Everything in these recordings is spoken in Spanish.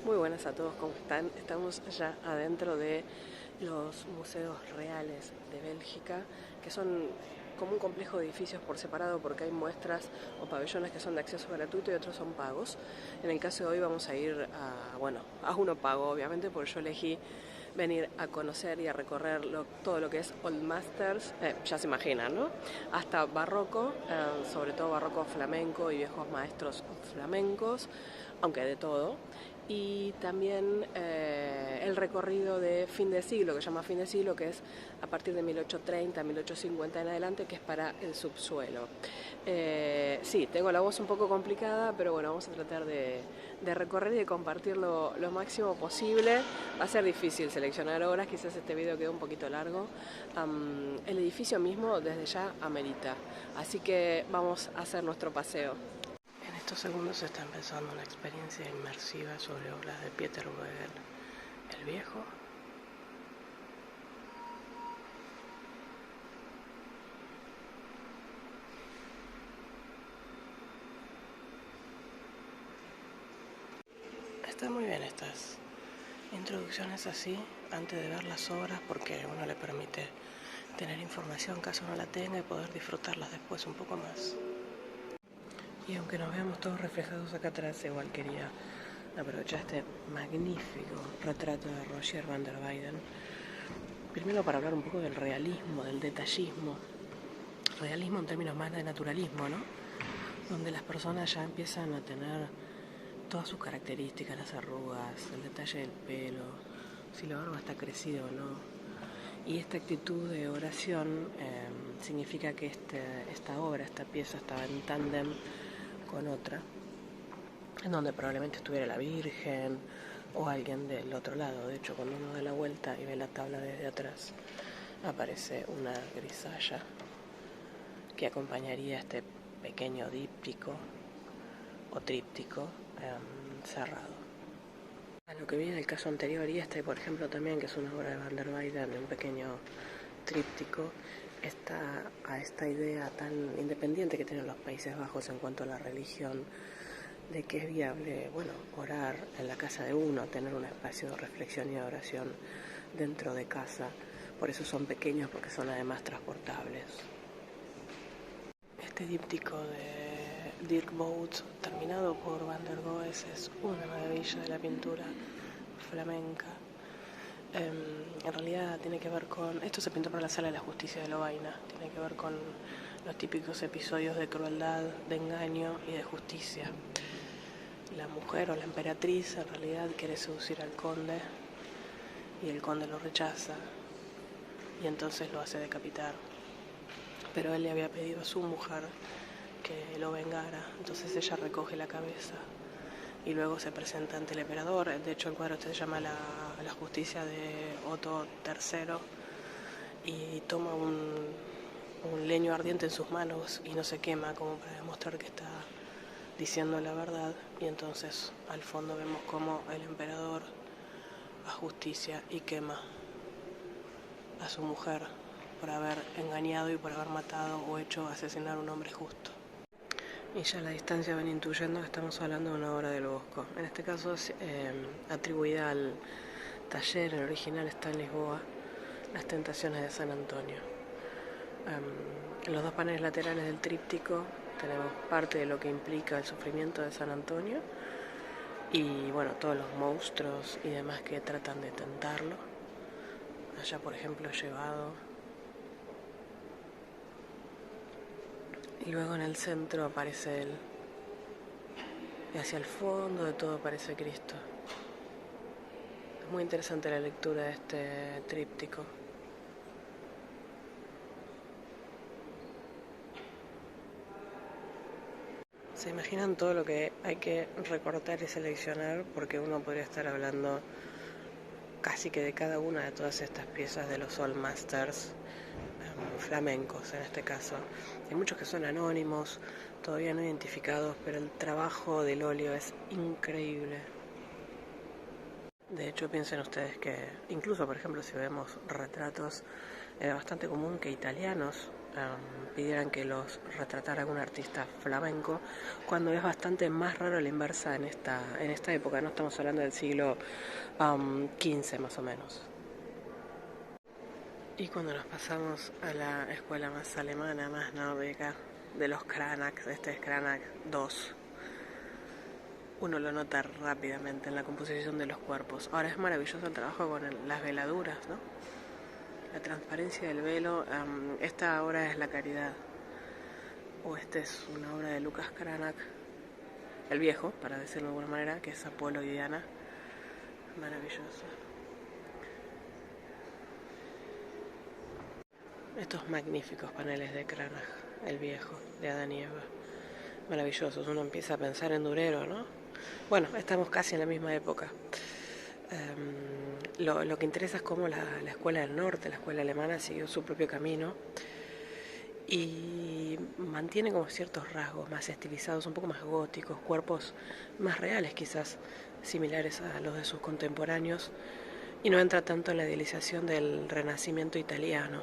Muy buenas a todos, ¿cómo están? Estamos ya adentro de los museos reales de Bélgica, que son como un complejo de edificios por separado porque hay muestras o pabellones que son de acceso gratuito y otros son pagos. En el caso de hoy vamos a ir a uno pago, obviamente, porque yo elegí venir a conocer y a recorrer todo lo que es Old Masters, ya se imaginan, ¿no? Hasta barroco, sobre todo barroco flamenco y viejos maestros flamencos, aunque de todo. Y también el recorrido de fin de siglo, que se llama fin de siglo, que es a partir de 1830, 1850 en adelante, que es para el subsuelo. Sí, tengo la voz un poco complicada, pero bueno, vamos a tratar de recorrer y de compartir lo máximo posible. Va a ser difícil seleccionar horas, quizás este video quedó un poquito largo. El edificio mismo desde ya amerita, así que vamos a hacer nuestro paseo. En estos segundos se está empezando una experiencia inmersiva sobre obras de Pieter Bruegel el Viejo. Están muy bien estas introducciones así, antes de ver las obras, porque uno le permite tener información caso no la tenga y poder disfrutarlas después un poco más. Y aunque nos veamos todos reflejados acá atrás, igual quería aprovechar este magnífico retrato de Roger van der Weyden. Primero para hablar un poco del realismo, del detallismo. Realismo en términos más de naturalismo, ¿no? Donde las personas ya empiezan a tener todas sus características, las arrugas, el detalle del pelo, si la barba está crecida o no. Y esta actitud de oración significa que esta obra, esta pieza estaba en tándem con otra, en donde probablemente estuviera la Virgen o alguien del otro lado. De hecho, cuando uno da la vuelta y ve la tabla desde atrás, aparece una grisalla que acompañaría este pequeño díptico o tríptico cerrado. A lo que vi en el caso anterior, y este por ejemplo también, que es una obra de Van der Weyden, de un pequeño tríptico, está a esta idea tan independiente que tienen los Países Bajos en cuanto a la religión, de que es viable, bueno, orar en la casa de uno, tener un espacio de reflexión y de oración dentro de casa. Por eso son pequeños, porque son además transportables. Este díptico de Dirk Bout, terminado por Van der Goes, es una maravilla de la pintura flamenca. En realidad tiene que ver con... Esto se pintó para la Sala de la Justicia de Lovaina. Tiene que ver con los típicos episodios de crueldad, de engaño y de justicia. La mujer o la emperatriz en realidad quiere seducir al conde y el conde lo rechaza y entonces lo hace decapitar. Pero él le había pedido a su mujer que lo vengara, entonces ella recoge la cabeza y luego se presenta ante el emperador. De hecho, el cuadro se llama la justicia de Otto III, y toma un leño ardiente en sus manos y no se quema, como para demostrar que está diciendo la verdad. Y entonces al fondo vemos como el emperador ajusticia y quema a su mujer por haber engañado y por haber matado o hecho asesinar a un hombre justo. Y ya a la distancia ven intuyendo que estamos hablando de una obra del Bosco. En este caso es atribuida al taller, el original está en Lisboa, Las Tentaciones de San Antonio. En los dos paneles laterales del tríptico tenemos parte de lo que implica el sufrimiento de San Antonio y bueno, todos los monstruos y demás que tratan de tentarlo. Allá por ejemplo llevado. Y luego en el centro aparece él. Y hacia el fondo de todo aparece Cristo. Es muy interesante la lectura de este tríptico. ¿Se imaginan todo lo que hay que recortar y seleccionar? Porque uno podría estar hablando casi que de cada una de todas estas piezas de los Old Masters flamencos en este caso. Hay muchos que son anónimos, todavía no identificados, pero el trabajo del óleo es increíble. De hecho, piensen ustedes que incluso, por ejemplo, si vemos retratos, era bastante común que italianos pidieran que los retratara algún artista flamenco, cuando es bastante más raro la inversa en esta época, no estamos hablando del siglo XV más o menos. Y cuando nos pasamos a la escuela más alemana, más nórdica, de los Cranach, de este es Cranach 2, uno lo nota rápidamente en la composición de los cuerpos. Ahora es maravilloso el trabajo con las veladuras, ¿no? La transparencia del velo. Esta obra es La Caridad, o esta es una obra de Lucas Cranach, el viejo, para decirlo de alguna manera, que es Apolo y Diana. Maravilloso. Estos magníficos paneles de Cranach, el viejo, de Adán y Eva. Maravillosos. Uno empieza a pensar en Durero, ¿no? Bueno, estamos casi en la misma época. Lo que interesa es cómo la escuela del norte, la escuela alemana, siguió su propio camino y mantiene como ciertos rasgos más estilizados, un poco más góticos, cuerpos más reales quizás, similares a los de sus contemporáneos, y no entra tanto en la idealización del renacimiento italiano.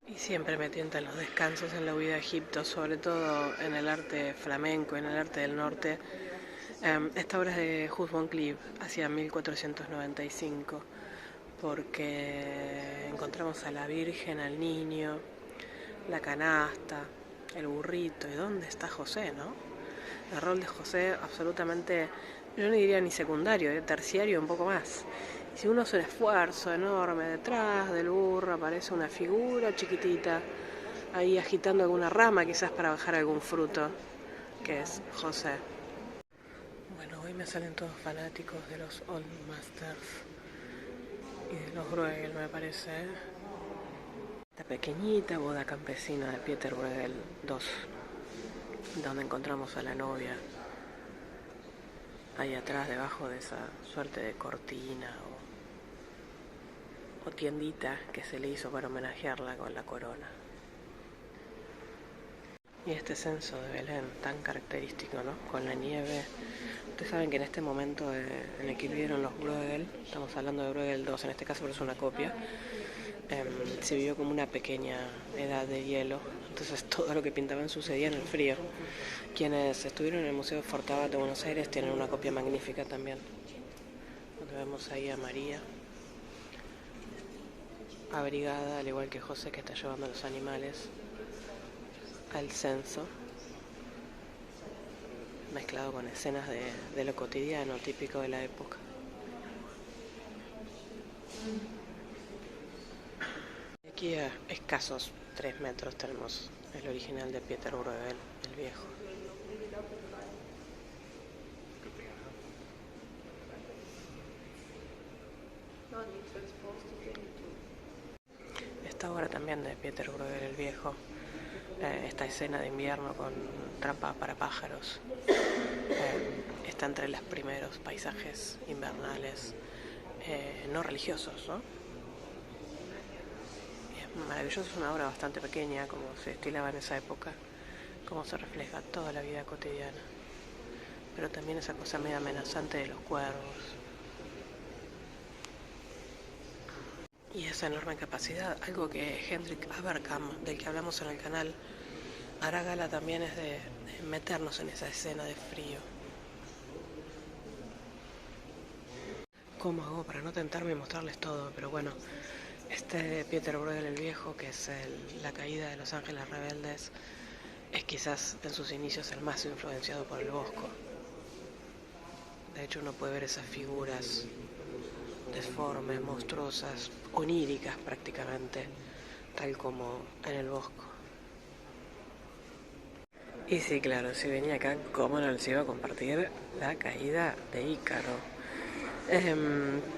Y siempre me tientan los descansos en la huida a Egipto, sobre todo en el arte flamenco, en el arte del norte. Esta obra es de Huss von Cleef, hacia 1495, porque encontramos a la Virgen, al niño, la canasta, el burrito, y ¿dónde está José, no? El rol de José absolutamente, yo no diría ni secundario, terciario un poco más. Si uno hace un esfuerzo enorme detrás del burro, aparece una figura chiquitita, ahí agitando alguna rama quizás para bajar algún fruto, que es José. Bueno, hoy me salen todos fanáticos de los Old Masters y de los Bruegel, me parece. Esta pequeñita boda campesina de Pieter Bruegel II, donde encontramos a la novia ahí atrás, debajo de esa suerte de cortina o tiendita que se le hizo para homenajearla con la corona. Y este censo de Belén tan característico, ¿no? Con la nieve. Ustedes saben que en este momento en el que vivieron los Bruegel, estamos hablando de Bruegel II en este caso, pero es una copia, se vivió como una pequeña edad de hielo, entonces todo lo que pintaban sucedía en el frío. Quienes estuvieron en el Museo Fortabat de Buenos Aires tienen una copia magnífica también, donde vemos ahí a María abrigada, al igual que José, que está llevando a los animales al censo, mezclado con escenas de lo cotidiano típico de la época. Aquí a escasos 3 metros tenemos el original de Pieter Bruegel, el viejo. Esta obra también de Pieter Bruegel, el viejo, esta escena de invierno con trampa para pájaros, está entre los primeros paisajes invernales no religiosos, ¿no? Es maravilloso, es una obra bastante pequeña, como se estilaba en esa época, cómo se refleja toda la vida cotidiana, pero también esa cosa medio amenazante de los cuervos. Y esa enorme capacidad, algo que Hendrik Aberkamp, del que hablamos en el canal, hará gala también, es de meternos en esa escena de frío. ¿Cómo hago para no tentarme y mostrarles todo? Pero bueno, este Pieter Bruegel el viejo, que es la caída de los ángeles rebeldes, es quizás en sus inicios el más influenciado por el Bosco. De hecho uno puede ver esas figuras deformes, monstruosas, oníricas prácticamente, tal como en el Bosco. Y sí, claro, si venía acá, ¿cómo no les iba a compartir la caída de Ícaro?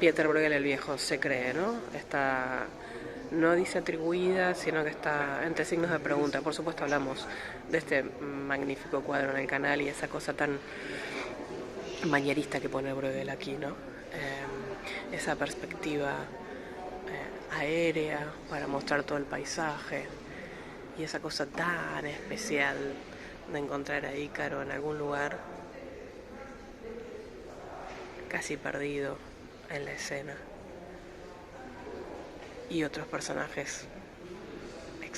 Pieter Bruegel el viejo se cree, ¿no? Está, no dice atribuida, sino que está entre signos de pregunta. Por supuesto hablamos de este magnífico cuadro en el canal y esa cosa tan manierista que pone Bruegel aquí, ¿no? Esa perspectiva aérea para mostrar todo el paisaje y esa cosa tan especial de encontrar a Ícaro en algún lugar casi perdido en la escena y otros personajes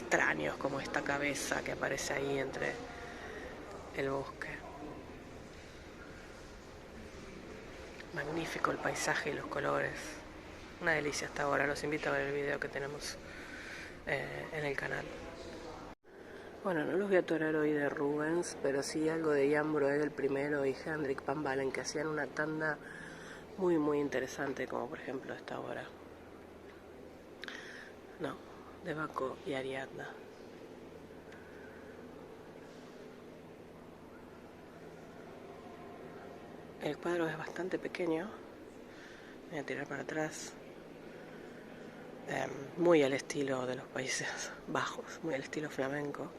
extraños, como esta cabeza que aparece ahí entre el bosque. Magnífico el paisaje y los colores. Una delicia hasta ahora. Los invito a ver el video que tenemos en el canal. Bueno, no los voy a torear hoy de Rubens, pero sí algo de Jan Broel el primero y Hendrik Van Balen, que hacían una tanda muy muy interesante, como por ejemplo esta obra. No, de Baco y Ariadna. El cuadro es bastante pequeño. Voy a tirar para atrás. Muy al estilo de los Países Bajos, muy al estilo flamenco.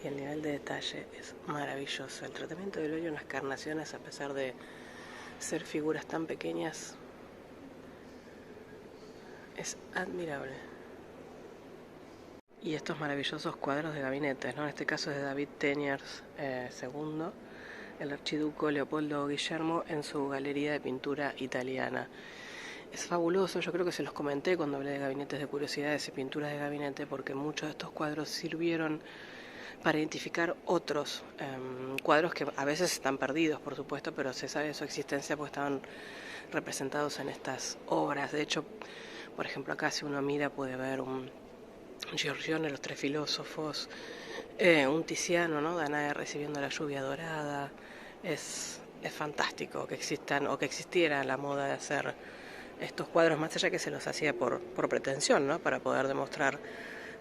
Y el nivel de detalle es maravilloso. El tratamiento del óleo en las carnaciones, a pesar de ser figuras tan pequeñas, es admirable. Y estos maravillosos cuadros de gabinetes, ¿no? En este caso es de David Teniers II, el archiduco Leopoldo Guillermo en su galería de pintura italiana. Es fabuloso, yo creo que se los comenté cuando hablé de gabinetes de curiosidades y pinturas de gabinete, porque muchos de estos cuadros sirvieron para identificar otros cuadros que a veces están perdidos, por supuesto, pero se sabe de su existencia porque estaban representados en estas obras. De hecho, por ejemplo, acá si uno mira puede ver un Giorgione, los tres filósofos, un Tiziano, ¿no? Danae recibiendo la lluvia dorada. Es fantástico que existan o que existiera la moda de hacer estos cuadros, más allá que se los hacía por pretensión, ¿no? Para poder demostrar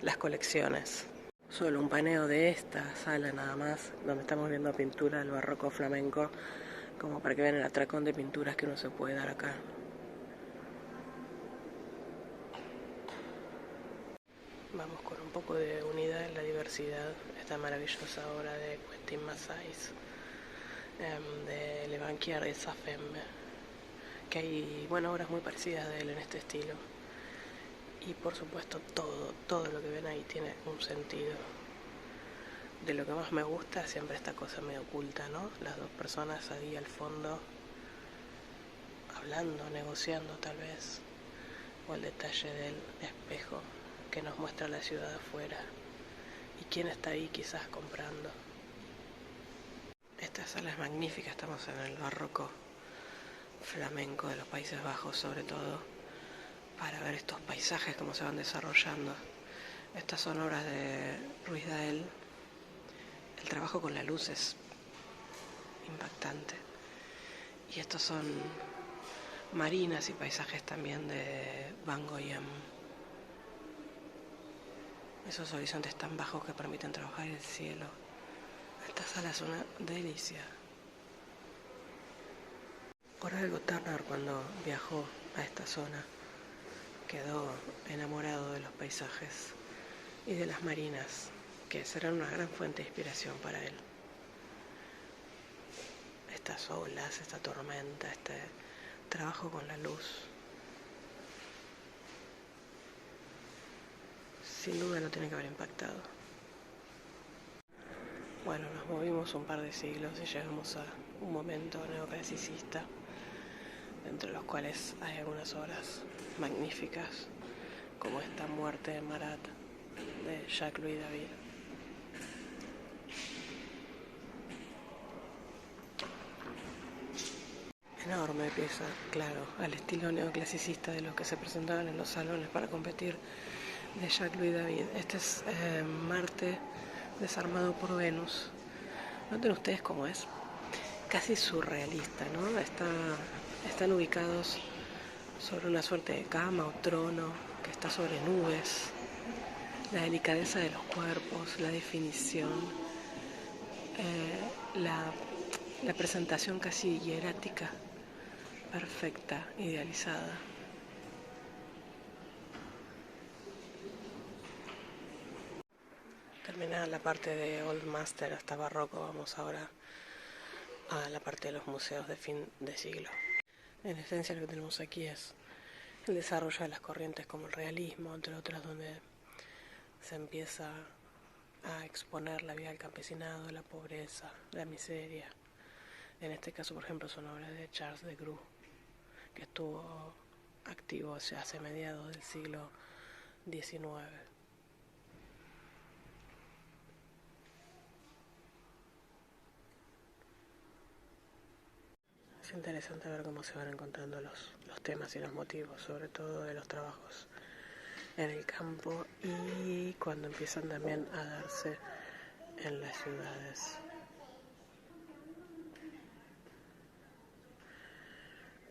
las colecciones. Solo un paneo de esta sala nada más, donde estamos viendo pintura del barroco flamenco, como para que vean el atracón de pinturas que uno se puede dar acá. Vamos con un poco de unidad en la diversidad. Esta maravillosa obra de Quentin Massais, de Le Banquier de Safem, que hay, bueno, obras muy parecidas de él en este estilo. Y por supuesto todo lo que ven ahí tiene un sentido. De lo que más me gusta siempre esta cosa medio oculta, ¿no? Las dos personas ahí al fondo, hablando, negociando tal vez. O el detalle del espejo que nos muestra la ciudad afuera. Y quién está ahí quizás comprando. Esta sala es magnífica, estamos en el barroco flamenco de los Países Bajos sobre todo, para ver estos paisajes cómo se van desarrollando. Estas son obras de Ruiz Dael. El trabajo con la luz es impactante. Y estos son marinas y paisajes también de Van Goyen. Esos horizontes tan bajos que permiten trabajar el cielo. Esta sala es una delicia. Horacio Turner, cuando viajó a esta zona, quedó enamorado de los paisajes y de las marinas, que serán una gran fuente de inspiración para él. Estas olas, esta tormenta, este trabajo con la luz, sin duda lo tiene que haber impactado. Bueno, nos movimos un par de siglos y llegamos a un momento neoclasicista, entre los cuales hay algunas obras magníficas, como esta Muerte de Marat de Jacques-Louis David. Enorme pieza, claro, al estilo neoclasicista de los que se presentaban en los salones para competir, de Jacques-Louis David. Este es Marte desarmado por Venus. Noten ustedes cómo es casi surrealista, ¿no? Están ubicados sobre una suerte de cama o trono que está sobre nubes. La delicadeza de los cuerpos, la definición, la presentación casi hierática, perfecta, idealizada. Terminada la parte de Old Master hasta barroco, vamos ahora a la parte de los museos de fin de siglo. En esencia lo que tenemos aquí es el desarrollo de las corrientes como el realismo, entre otras, donde se empieza a exponer la vida del campesinado, la pobreza, la miseria. En este caso, por ejemplo, son obras de Charles de Groux, que estuvo activo hace mediados del siglo XIX. Es interesante ver cómo se van encontrando los temas y los motivos, sobre todo de los trabajos en el campo y cuando empiezan también a darse en las ciudades.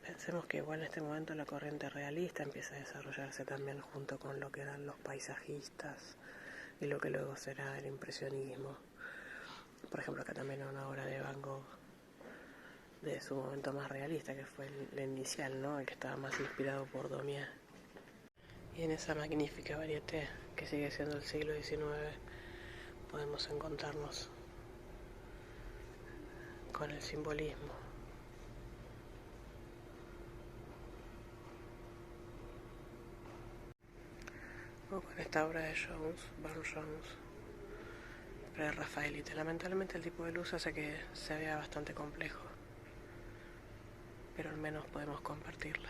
Pensemos que igual en este momento la corriente realista empieza a desarrollarse también junto con lo que eran los paisajistas y lo que luego será el impresionismo. Por ejemplo, acá también hay una obra de Van Gogh de su momento más realista, que fue el inicial, ¿no? El que estaba más inspirado por Daumier. Y en esa magnífica varieté que sigue siendo el siglo XIX podemos encontrarnos con el simbolismo. O con esta obra de Burne Jones, pre-rafaelita. Lamentablemente el tipo de luz hace que se vea bastante complejo, pero al menos podemos compartirla.